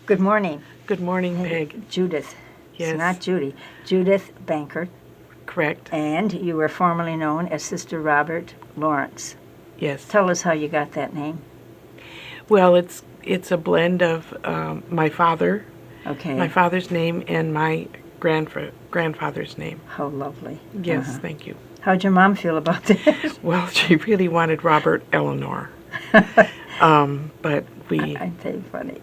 Good morning. Good morning, Hey, Peg. Judith. Yes. It's not Judy. Judith Benkert. Correct. And you were formerly known as Sister Robert Laurence. Yes. Tell us how you got that name. Well, it's a blend of my father, Okay. my father's name, and my grandfather's name. How lovely. Yes, thank you. How'd your mom feel about that? Well, she really wanted Robert Eleanor, but we, I think funny.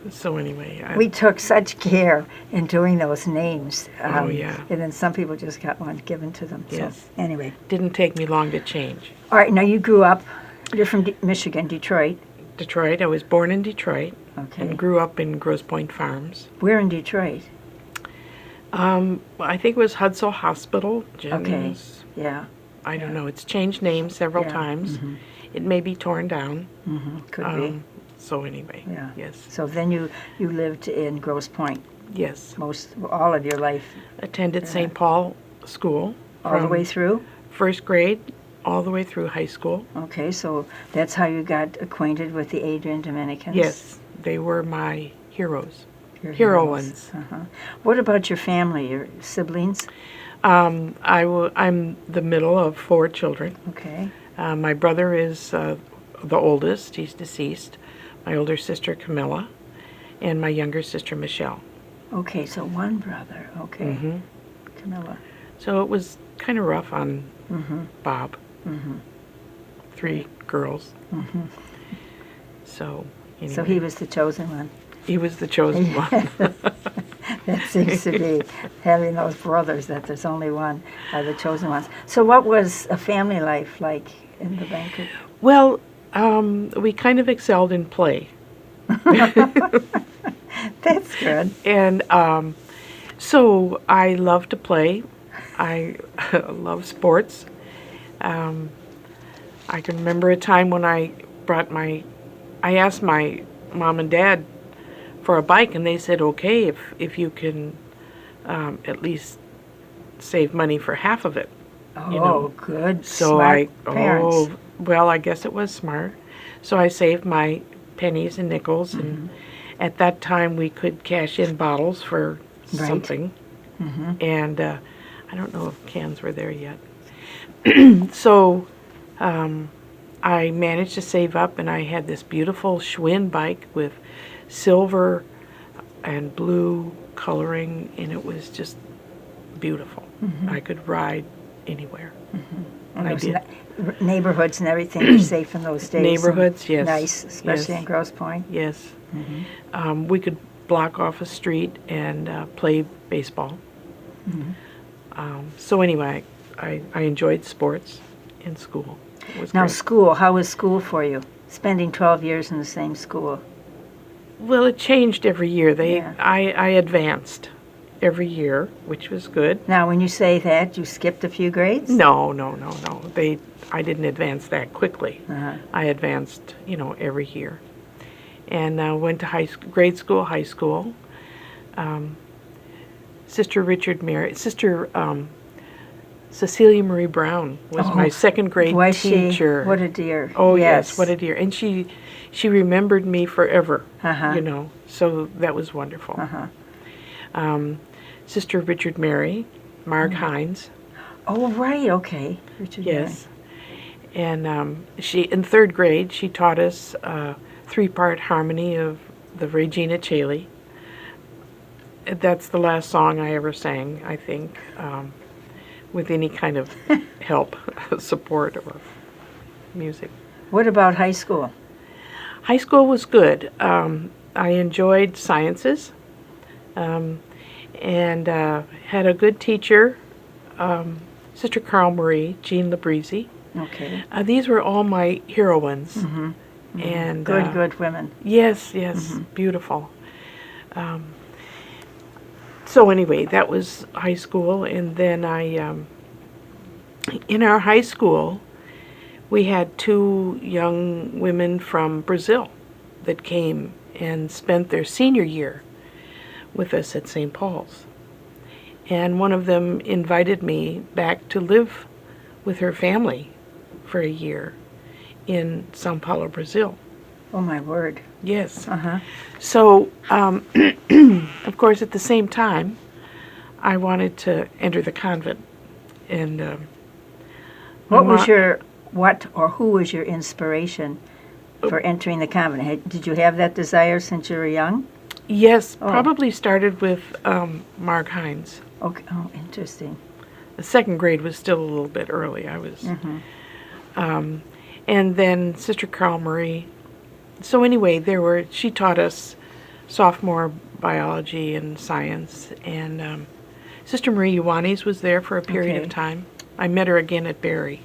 So anyway. We took such care in doing those names. Oh, yeah. And then some people just got one given to them. Yes. So, anyway. Didn't take me long to change. All right, now you grew up, you're from Michigan, Detroit. Detroit. I was born in Detroit Okay. and grew up in Grosse Pointe Farms. Where in Detroit? I think it was Hudsall Hospital. Jennings. Okay, yeah. I don't know. It's changed names several Yeah. times. It may be torn down. Could be. So anyway, Yeah. yes. So then you lived in Grosse Pointe Yes. all of your life, Attended St. Paul School. all the from way through? First grade all the way through high school. Okay, so that's how you got acquainted with the Adrian Dominicans? Yes, they were my heroes. Your Hero heroes. ones. What about your family, your siblings? I'm the middle of 4 children. Okay. My brother is the oldest. He's deceased. My older sister, Camilla, and my younger sister, Michelle. Okay, so one brother. Okay. Camilla. So it was kind of rough on Bob. 3 girls. So anyway, So he was the chosen one. he was the chosen one. That seems to be having those brothers, that there's only one, are the chosen ones. So what was a family life like in the Benkert? Well, we kind of excelled in play. That's good. And so I love to play. I love sports. I can remember a time when I asked my mom and dad for a bike, and they said, okay, if you can at least save money for half of it. Oh, good. So Smart parents. Well, I guess it was smart. So I saved my pennies and nickels, and at that time we could cash in bottles for something. And I don't know if cans were there yet. So I managed to save up, and I had this beautiful Schwinn bike with silver and blue coloring, and it was just beautiful. I could ride anywir. And I those did. Neighborhoods and everything were safe in those days. Neighborhoods, yes. Nice, especially Yes. in Grosse Pointe. Yes. We could block off a street and play baseball. So anyway, I enjoyed sports in school. It was Now great. school, how was school for you? Spending 12 years in the same school. Well, it changed every year. Yeah. I advanced every year, which was good. Now when you say that, you skipped a few grades? No. I didn't advance that quickly. Uh-huh. I advanced, every year. And went to grade school, high school. Sister Cecilia Marie Brown was my second grade Was teacher. she? What a dear. Oh yes, what a dear. And she remembered me forever. Uh-huh. So that was wonderful. Sister Richard Mary, Marg Hines. Oh, right, okay. Richard Yes. And she, in 3rd grade, she taught us 3-part harmony of the Regina Caeli. That's the last song I ever sang, I think, with any kind of help, support, or music. What about high school? High school was good. I enjoyed sciences and had a good teacher, Sister Carl Marie, Jean Labrizzi. Okay. These were all my heroines. And Good women. Yes, beautiful. So anyway, that was high school, and then in our high school, we had 2 young women from Brazil that came and spent their senior year with us at St. Paul's. And one of them invited me back to live with her family for a year in Sao Paulo, Brazil. Oh, my word. Yes. Uh-huh. So, of course, at the same time, I wanted to enter the convent. And who was your inspiration for entering the convent? Did you have that desire since you were young? Yes, Oh. probably started with Marg Hines. Okay. Oh, interesting. The second grade was still a little bit early. I was, and then Sister Carl Marie. So anyway, she taught us sophomore biology and science, and Sister Marie Ioannis was there for a period of time. I met her again at Barry.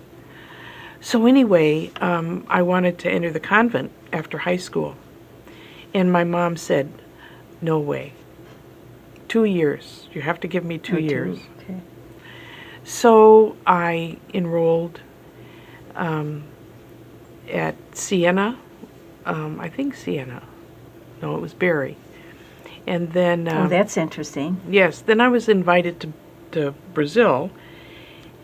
So anyway, I wanted to enter the convent after high school, and my mom said, "No way. 2 years. You have to give me 2 years." Okay. So I enrolled at Siena. I think Siena. No, it was Barry. And then... oh, that's interesting. Yes. Then I was invited to Brazil,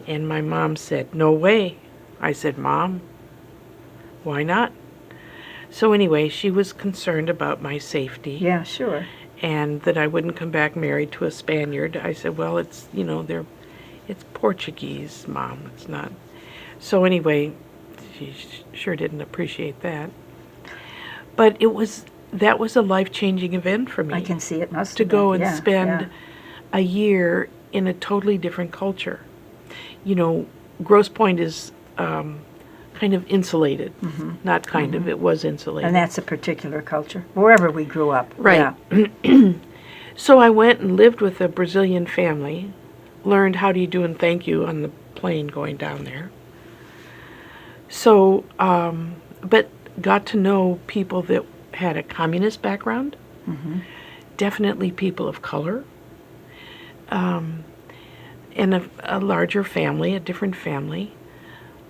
and my mom said, "No way." I said, "Mom, why not?" So anyway, she was concerned about my safety. Yeah, sure. And that I wouldn't come back married to a Spaniard. I said, "Well, it's, it's Portuguese, Mom. It's not." So anyway, she sure didn't appreciate that. But that was a life-changing event for me. I can see it must to have go been. and spend a year in a totally different culture. Grosse Pointe is kind of insulated. Not kind of, it was insulated. And that's a particular culture, wherever we grew up. Right. Yeah. So I went and lived with a Brazilian family, learned how do you do and thank you on the plane going down there. So, but got to know people that had a communist background, definitely people of color, and a larger family, a different family.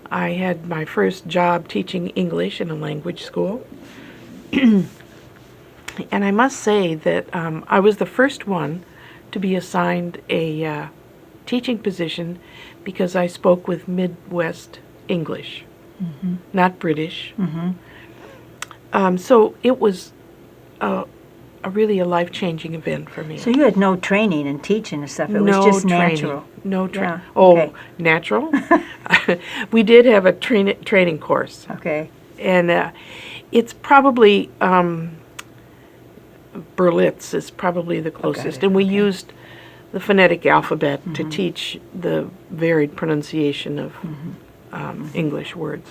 I had my first job teaching English in a language school. And I must say that I was the first one to be assigned a teaching position because I spoke with Midwest English, not British. So it was really a life-changing event for me. So you had no training in teaching and stuff. It was just natural. No training. Yeah. Oh, Okay. natural? We did have a training course. Okay. And it's probably, Berlitz is probably the closest. And we used the phonetic alphabet to teach the varied pronunciation of English words.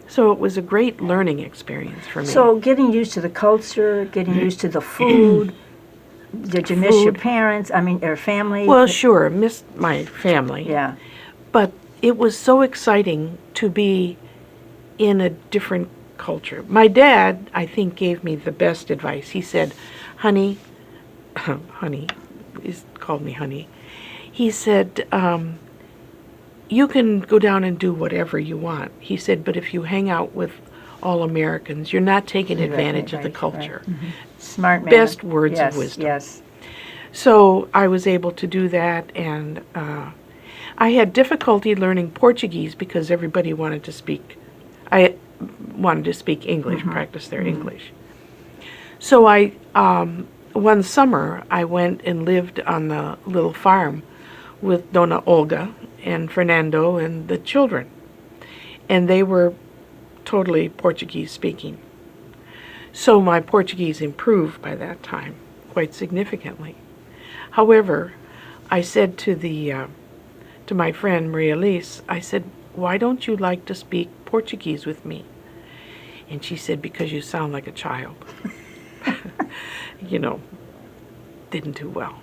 So it was a great learning experience for me. So getting used to the culture, getting used to the food. Did you miss your parents? Or family? Well, sure, missed my family. Yeah. But it was so exciting to be in a different culture. My dad, I think, gave me the best advice. He said, "Honey," honey, he called me honey. He said, "You can go down and do whatever you want." He said, "But if you hang out with all Americans, you're not taking advantage of the culture." Right. Smart man. Best words Yes, of wisdom. Yes. So I was able to do that, and I had difficulty learning Portuguese because everybody wanted to speak. I wanted to speak English, practice their English. So one summer, I went and lived on the little farm with Dona Olga and Fernando and the children. And they were totally Portuguese speaking. So my Portuguese improved by that time quite significantly. However, I said to my friend Maria Elise, I said, "Why don't you like to speak Portuguese with me?" And she said, "Because you sound like a child." Didn't do well.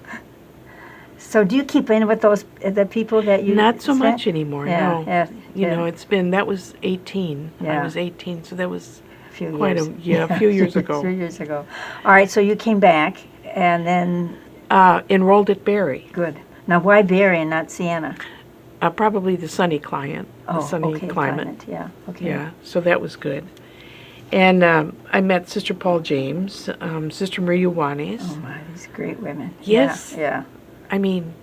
So do you keep in with the people that you Not so met? much anymore, no. Yeah. That was 18. Yeah. I was 18, so that was A few quite years. a few years ago. 2 years ago. All right, so you came back, and then... Enrolled at Barry. Good. Now, why Barry and not Siena? Probably the sunny climate. Climate. Yeah, okay. Yeah, so that was good. And I met Sister Paul James, Sister Maria Ioannis. Oh, my, these great women. Yes. Yeah. I mean,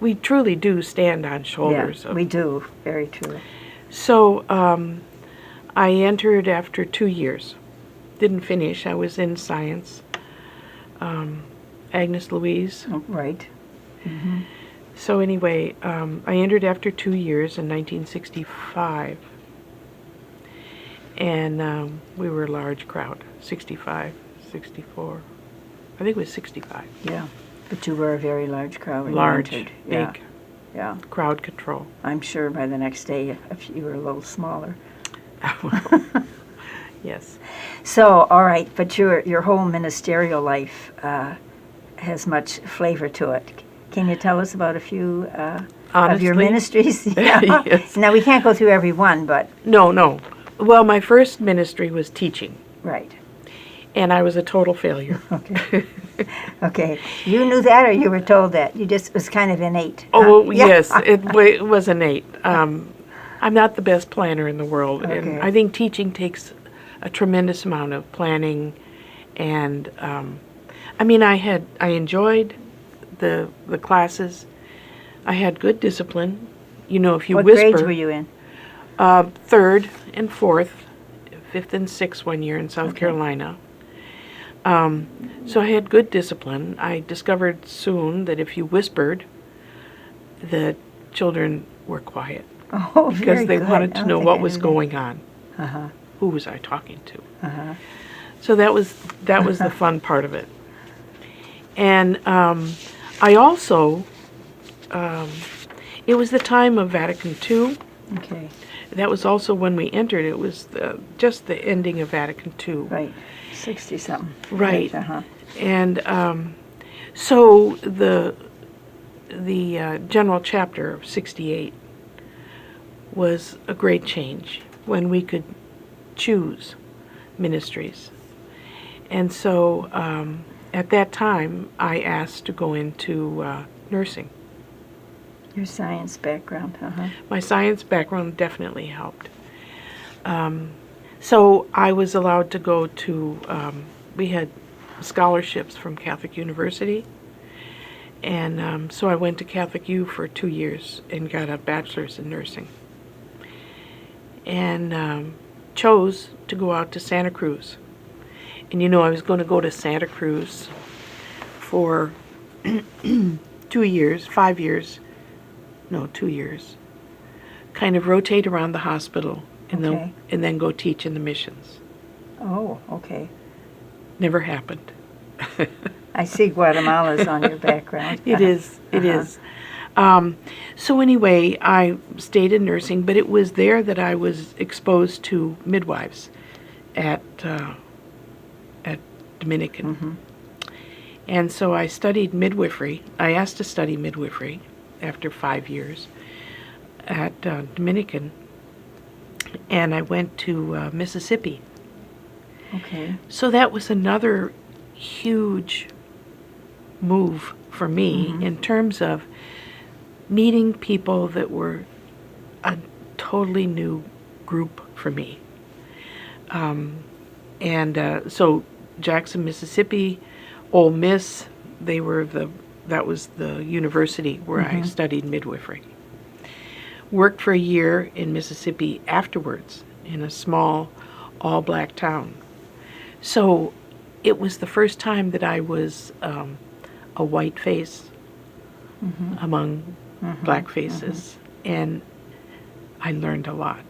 we truly do stand on shoulders. We do. Very true. So I entered after 2 years. Didn't finish. I was in science. Agnes Louise. Oh, right. Mm-hmm. So anyway, I entered after 2 years in 1965. And we were a large crowd, 65, 64. I think it was 65. Yeah, but you were a very large crowd when Large, you entered. big, Yeah. crowd control. I'm sure by the next day, if you were a little smaller. Yes. So, all right, but your whole ministerial life has much flavor to it. Can you tell us about a few of your Honestly? ministries? Yeah. Yes. Now, we can't go through every one, but... No. Well, my first ministry was teaching, Right. and I was a total failure. Okay. Okay. You knew that, or you were told that? You just, it was kind of innate. Oh, Yeah. yes, it was innate. I'm not the best planner in the world, Okay. and I think teaching takes a tremendous amount of planning, and I enjoyed the classes. I had good discipline. You know, if you What whisper. grades were you in? Third and fourth, fifth and sixth one year in South Carolina. So I had good discipline. I discovered soon that if you whispered, the children were quiet Oh, very because they good. wanted I to don't know think what I was knew going on. that. Uh-huh. Who was I talking to? Uh-huh. So that was the fun part of it. And I also, it was the time of Vatican II. Okay. That was also when we entered. It was just the ending of Vatican II. Right. 60-something. Right. Uh-huh. And so the general chapter of 68 was a great change when we could choose ministries. And so at that time, I asked to go into nursing. Your science background, uh-huh. My science background definitely helped. So I was allowed to go to, we had scholarships from Catholic University. And so I went to Catholic U for 2 years and got a bachelor's in nursing. And chose to go out to Santa Cruz. And you know, I was going to go to Santa Cruz for 2 years, 5 years. No, 2 years. Kind of rotate around the hospital and Okay. then go teach in the missions. Oh, okay. Never happened. I see Guatemala's on your background. It is. So anyway, I stayed in nursing, but it was there that I was exposed to midwives at Dominican. Mm-hmm. And so I studied midwifery. I asked to study midwifery after 5 years at Dominican, and I went to Mississippi. Okay. So that was another huge move for me in terms of meeting people that were a totally new group for me. So Jackson, Mississippi, Ole Miss, that was the university where I studied midwifery. Worked for a year in Mississippi afterwards in a small all-black town. So it was the first time that I was a white face among black faces, and I learned a lot.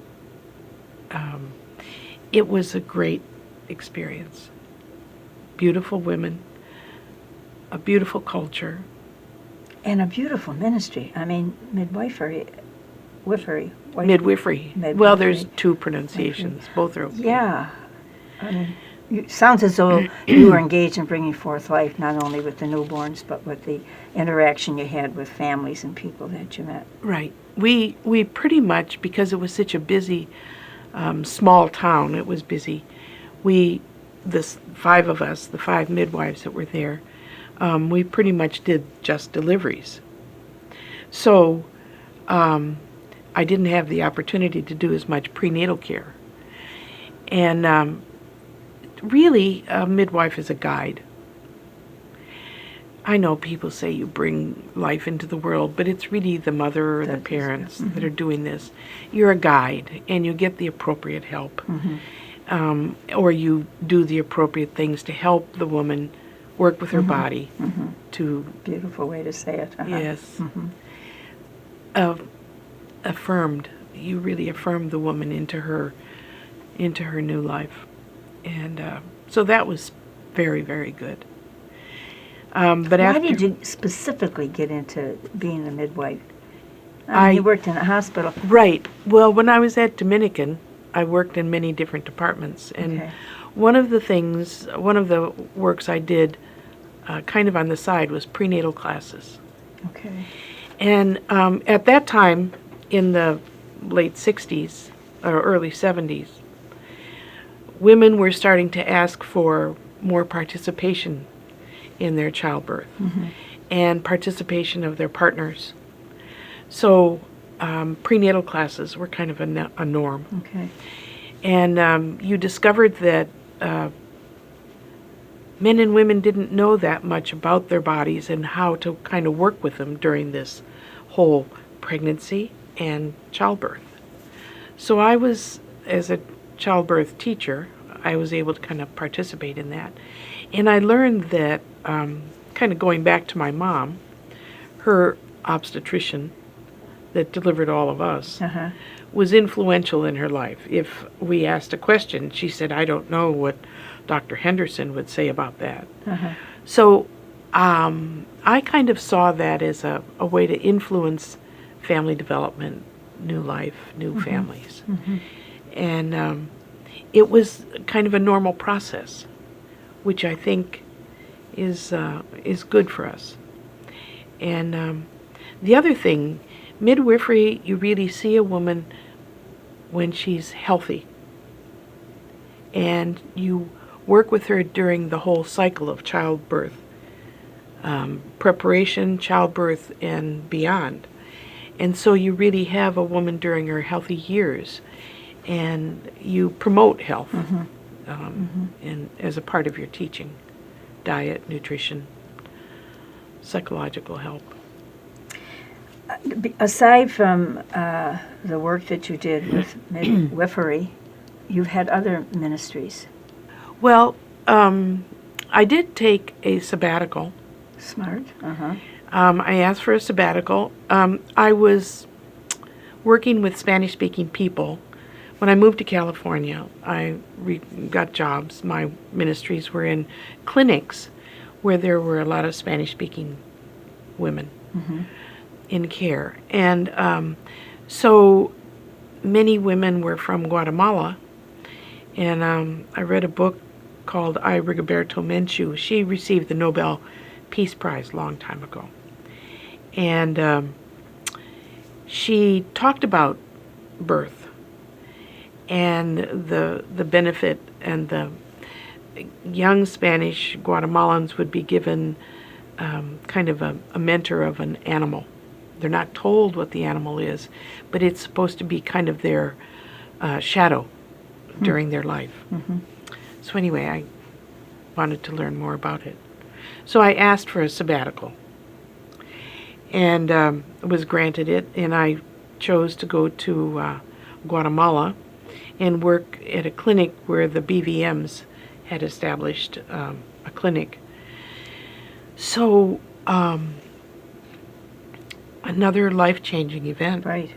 It was a great experience. Beautiful women, a beautiful culture. And a beautiful ministry. I mean, midwifery. Midwifery. Well, there's two pronunciations. Both are okay. Yeah. I mean, it sounds as though you were engaged in bringing forth life, not only with the newborns, but with the interaction you had with families and people that you met. Right. We pretty much, because it was such a busy, small town, it was busy, the 5 of us, the 5 midwives that were there, we pretty much did just deliveries. So I didn't have the opportunity to do as much prenatal care. And really, a midwife is a guide. I know people say you bring life into the world, but it's really the mother or the That is, parents yeah. that are doing this. You're a guide, and you get the appropriate help. Or you do the appropriate things to help the woman work with her body to, Beautiful way to say it. yes, affirmed. You really affirmed the woman into her new life. And so that was very, very good. But Why after, did you specifically get into being a midwife? I mean, you worked in a hospital. Right. Well, when I was at Dominican, I worked in many different departments. And Okay. one of the works I did kind of on the side was prenatal classes. Okay. And at that time, in the late 60s or early 70s, women were starting to ask for more participation in their childbirth and participation of their partners. So prenatal classes were kind of a norm. Okay. And you discovered that men and women didn't know that much about their bodies and how to kind of work with them during this whole pregnancy and childbirth. So I was, as a childbirth teacher, I was able to kind of participate in that. And I learned that, kind of going back to my mom, her obstetrician that delivered all of us, was influential in her life. If we asked a question, she said, I don't know what Dr. Henderson would say about that. So I kind of saw that as a way to influence family development, new life, new families. And it was kind of a normal process, which I think is good for us. And the other thing, midwifery, you really see a woman when she's healthy. And you work with her during the whole cycle of childbirth, preparation, childbirth, and beyond. And so you really have a woman during her healthy years, and you promote health and as a part of your teaching, diet, nutrition, psychological help. Aside from the work that you did with midwifery, you've had other ministries. Well, I did take a sabbatical. Smart. I asked for a sabbatical. I was working with Spanish-speaking people. When I moved to California, I got jobs. My ministries were in clinics where there were a lot of Spanish-speaking women in care. And so many women were from Guatemala. And I read a book called I, Rigoberto Menchú. She received the Nobel Peace Prize a long time ago. And she talked about birth and the benefit, and the young Spanish Guatemalans would be given kind of a mentor of an animal. They're not told what the animal is, but it's supposed to be kind of their shadow during their life. So anyway, I wanted to learn more about it. So I asked for a sabbatical, and was granted it, and I chose to go to Guatemala and work at a clinic where the BVMs had established a clinic. So another life-changing event. Right.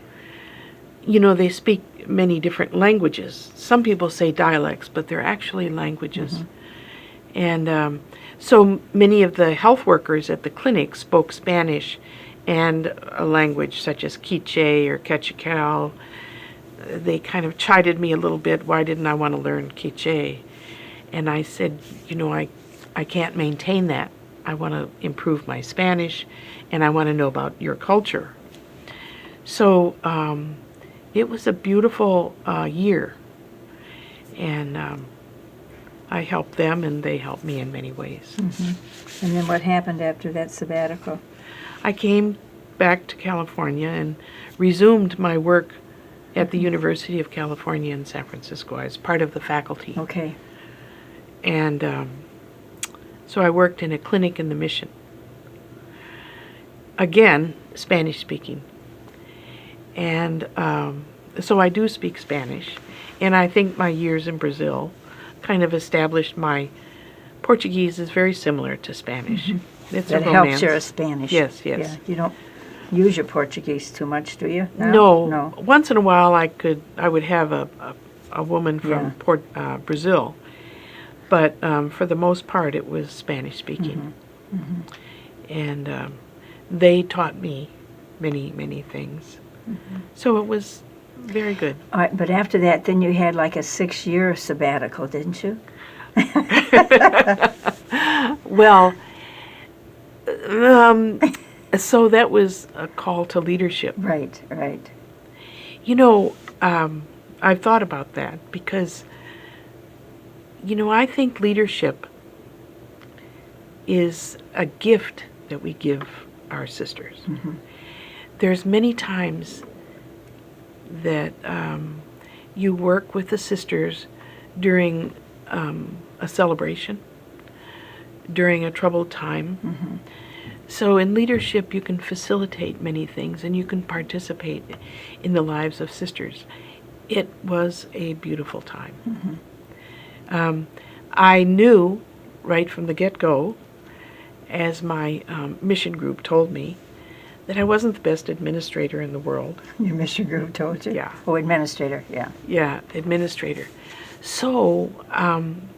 You know, they speak many different languages. Some people say dialects, but they're actually languages. And so many of the health workers at the clinic spoke Spanish and a language such as Quiche or Quechucal. They kind of chided me a little bit. Why didn't I want to learn Quiche? And I said, you know, I can't maintain that. I want to improve my Spanish, and I want to know about your culture. So it was a beautiful year, and I helped them, and they helped me in many ways. And then what happened after that sabbatical? I came back to California and resumed my work at the University of California in San Francisco as part of the faculty. Okay. And so I worked in a clinic in the Mission again, Spanish speaking. And so I do speak Spanish. And I think my years in Brazil kind of established my Portuguese is very similar to Spanish. It's That a romance. helps your Spanish. Yes. Yeah, you don't use your Portuguese too much, do you? No. Once in a while I would have a woman from Brazil. But for the most part, it was Spanish speaking. And they taught me many, many things. So it was very good. All right, but after that, then you had like a 6-year sabbatical, didn't you? Well, so that was a call to leadership. Right. You know, I've thought about that because, you know, I think leadership is a gift that we give our sisters. There's many times that you work with the sisters during a celebration, during a troubled time. So in leadership, you can facilitate many things and you can participate in the lives of sisters. It was a beautiful time. I knew right from the get-go, as my mission group told me, that I wasn't the best administrator in the world. Your mission group told you? Yeah. Oh, administrator, yeah. Yeah, administrator. So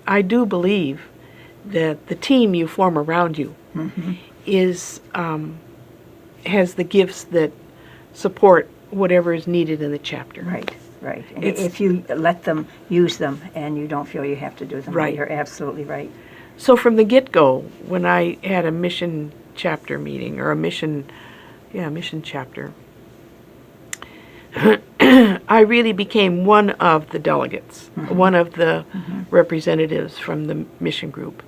I do believe that the team you form around you is has the gifts that support whatever is needed in the chapter. Right. And if you let them use them and you don't feel you have to do them, Right. You're absolutely right. So from the get-go, when I had a mission chapter meeting or a mission chapter, I really became one of the delegates, one of the representatives from the mission group.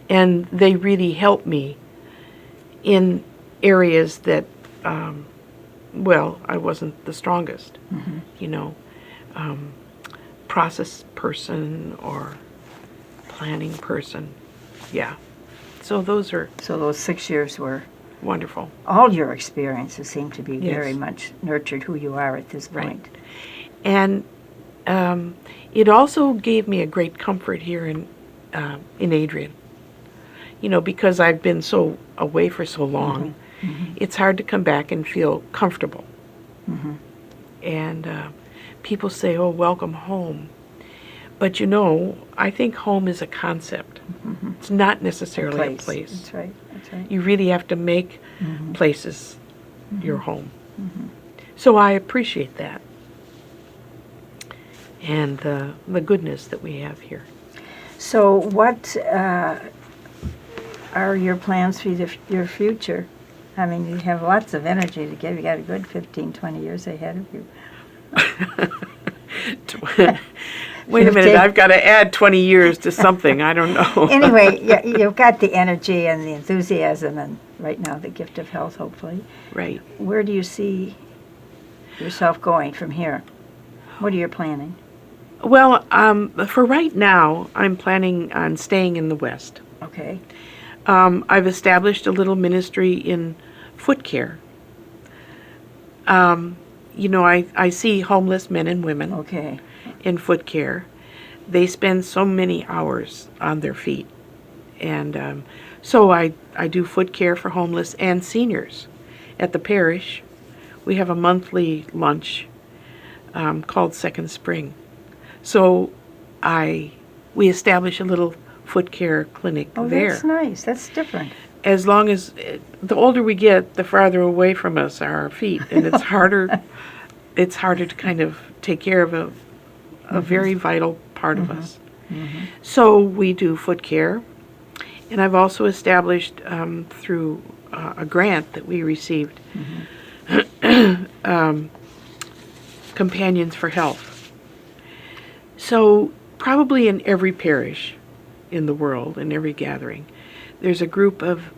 And they really helped me in areas that, I wasn't the strongest, you know, process person or planning person. Yeah. So those 6 years were wonderful. all your experiences seem to be Yes. very much nurtured who you are at this point. And it also gave me a great comfort here in Adrian. You know, because I've been so away for so long, it's hard to come back and feel comfortable. And people say, "Oh, welcome home." But you know, I think home is a concept. It's not necessarily a place. That's right. You really have to make places your home. So I appreciate that. And the goodness that we have here. So what are your plans for your future? I mean, you have lots of energy to give. You got a good 15, 20 years ahead of you. Wait a minute, I've got to add 20 years to something. I don't know. Anyway, you've got the energy and the enthusiasm and right now the gift of health, hopefully. Right. Where do you see yourself going from here? What are you planning? Well, for right now, I'm planning on staying in the West. Okay. I've established a little ministry in foot care. You know, I see homeless men and women Okay. in foot care. They spend so many hours on their feet. And so I do foot care for homeless and seniors. At the parish, we have a monthly lunch called Second Spring. So we establish a little foot care clinic Oh, there. that's nice. That's different. As long as the older we get, the farther away from us are our feet, and it's harder. It's harder to kind of take care of a very vital part of us. So we do foot care, and I've also established through a grant that we received, Companions for Health. So probably in every parish in the world, in every gathering, there's a group of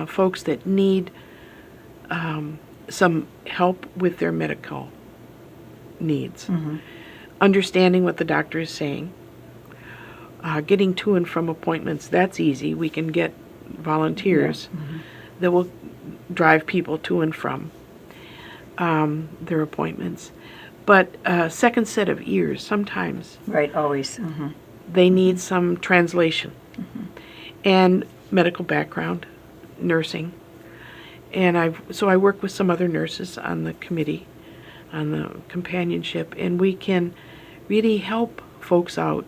folks that need some help with their medical needs. Understanding what the doctor is saying, getting to and from appointments, that's easy. We can get volunteers that will drive people to and from their appointments. But second set of ears, sometimes Right, always. Mm-hmm. they need some translation. And medical background, nursing. And so I work with some other nurses on the committee, on the companionship, and we can really help folks out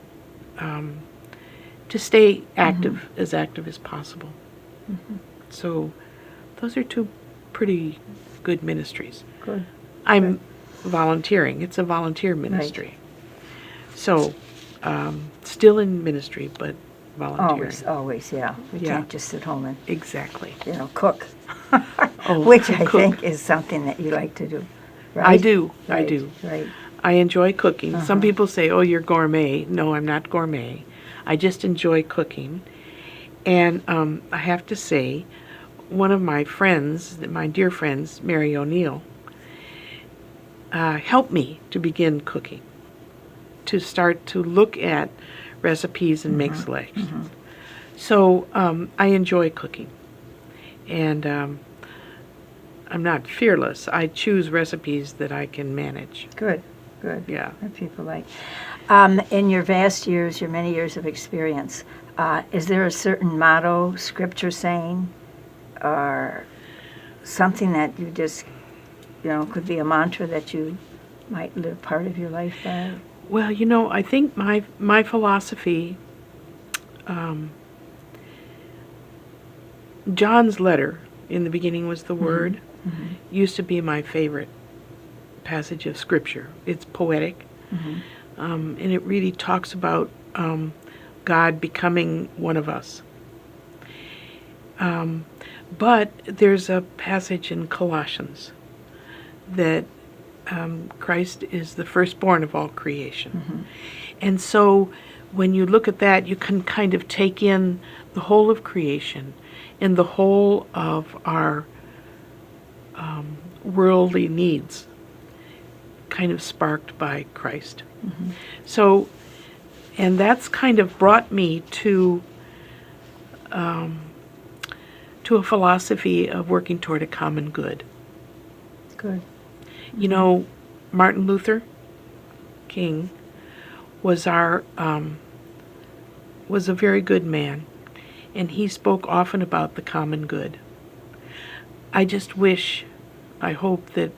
to stay active as possible. So those are two pretty good ministries. Good. I'm volunteering. It's a volunteer ministry. So still in ministry, but volunteering. Always, yeah. We can't just sit home and, Exactly. Cook. Oh, Which I cook. think is something that you like to do, right? I do. Right, I do. Right. I enjoy cooking. Some people say, "Oh, you're gourmet." No, I'm not gourmet. I just enjoy cooking. And I have to say, one of my friends, my dear friends, Mary O'Neill, helped me to begin cooking, to start to look at recipes and make selections. So I enjoy cooking. And I'm not fearless. I choose recipes that I can manage. Good. Yeah. That people like. In your vast years, your many years of experience, is there a certain motto, scripture saying, or something that you just, could be a mantra that you might live part of your life by? Well, I think my philosophy, John's letter, in the beginning was the Word, used to be my favorite passage of Scripture. It's poetic, and it really talks about God becoming one of us. But there's a passage in Colossians that Christ is the firstborn of all creation. And so when you look at that, you can kind of take in the whole of creation and the whole of our worldly needs, kind of sparked by Christ. So, and that's kind of brought me to a philosophy of working toward a common good. Good. Martin Luther King was a very good man, and he spoke often about the common good. I just I hope that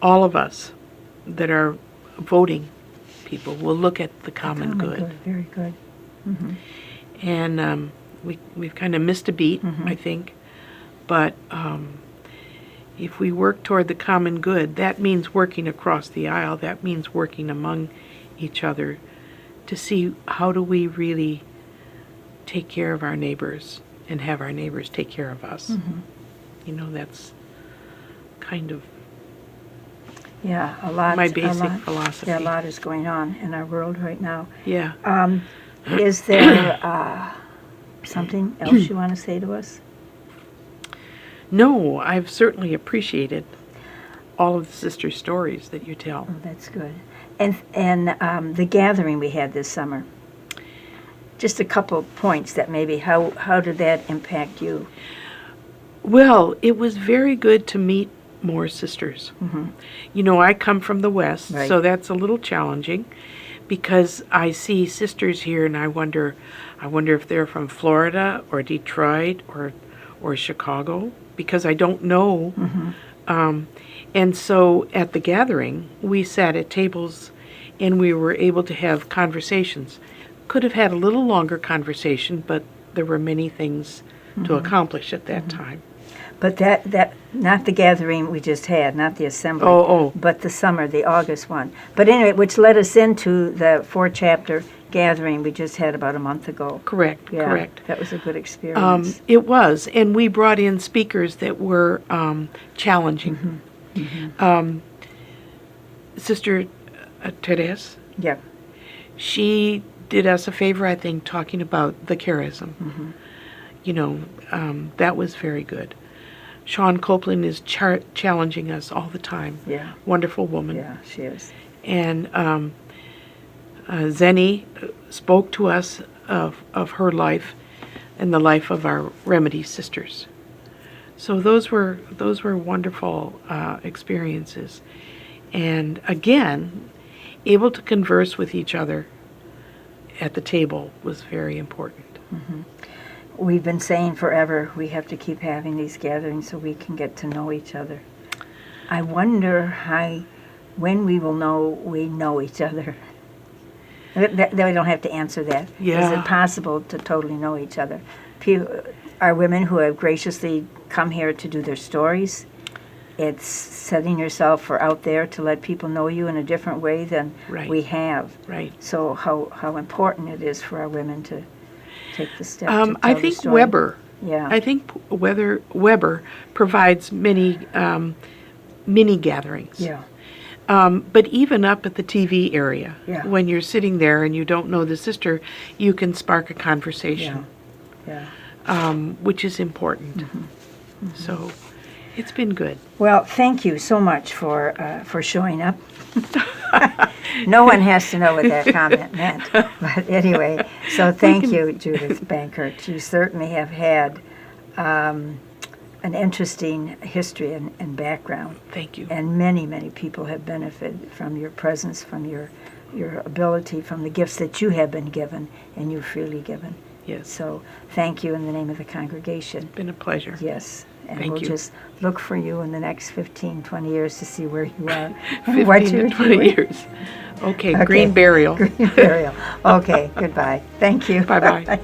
all of us that are voting people will look at the common good. Very good. And we've kind of missed a beat, I think, but if we work toward the common good, that means working across the aisle. That means working among each other to see how do we really take care of our neighbors and have our neighbors take care of us. That's kind of my basic philosophy. Yeah, a lot is going on in our world right now. Yeah. Is there something else you want to say to us? No, I've certainly appreciated all of the sister stories that you tell. Oh, that's good. And the gathering we had this summer, just a couple of points that maybe, how did that impact you? Well, it was very good to meet more sisters. I come from the West, Right. so that's a little challenging because I see sisters here and I wonder if they're from Florida or Detroit or Chicago, because I don't know. And so at the gathering, we sat at tables and we were able to have conversations. Could have had a little longer conversation, but there were many things to accomplish at that time. But that not the gathering we just had, not the assembly, but the summer, the August one. But anyway, which led us into the 4-chapter gathering we just had about a month ago. Correct. That was a good experience. It was, and we brought in speakers that were challenging. Sister Therese, she did us a favor, I think, talking about the charism. That was very good. Sean Copeland is challenging us all the time. Yeah. Wonderful woman. Yeah, she is. And Zenny spoke to us of her life and the life of our Remedy sisters. So those were wonderful experiences, and again, able to converse with each other at the table was very important. We've been saying forever we have to keep having these gatherings so we can get to know each other. I wonder when we will know we know each other. We don't have to answer that. Yeah. Is it possible to totally know each other? Are women who have graciously come here to do their stories. It's setting yourself out there to let people know you in a different way than Right. we have. Right. So how important it is for our women to take the step to tell I the think story. Weber. Yeah. I think Weber provides many mini gatherings. Yeah. But even up at the TV area, Yeah. when you're sitting there and you don't know the sister, you can spark a conversation, Yeah. which is important. So it's been good. Well, thank you so much for showing up. No one has to know what that comment meant. But anyway, so thank you, Judith Benkert. You certainly have had an interesting history and background. Thank you. And many, many people have benefited from your presence, from your ability, from the gifts that you have been given and you've freely given. Yes. So thank you in the name of the congregation. Been a pleasure. Yes. And Thank we'll you. just look for you in the next 15, 20 years to see where you are. 15 to 20 years. Okay, green burial. Green burial. Okay, goodbye. Thank you. Bye-bye.